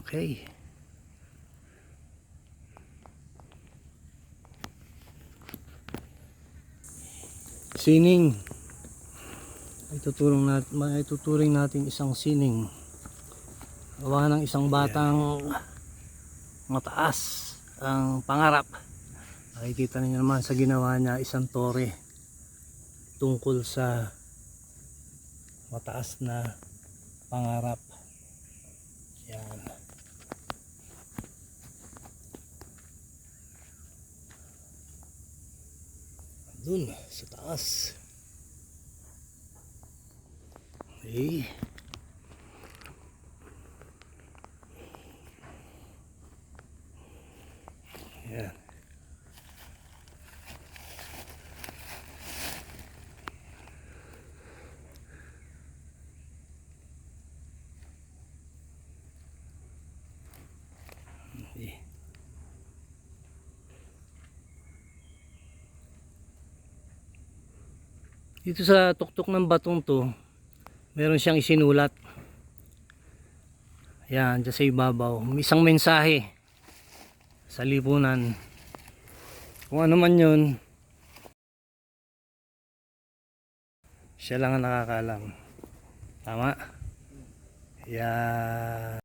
Okay. Sining. Ituturing natin isang sining. Gawa ng isang batang mataas ang pangarap. Makikita niyo naman sa ginawa niya, isang tore tungkol sa mataas na pangarap. Yan. Dun sa taas. Okay. Yan. Okay. Dito sa tuktok ng batong to, meron siyang isinulat. Yan, dyan sa ibabaw. May isang mensahe sa lipunan. Kung ano man yun, siya lang ang nakakaalam. Tama? Yan.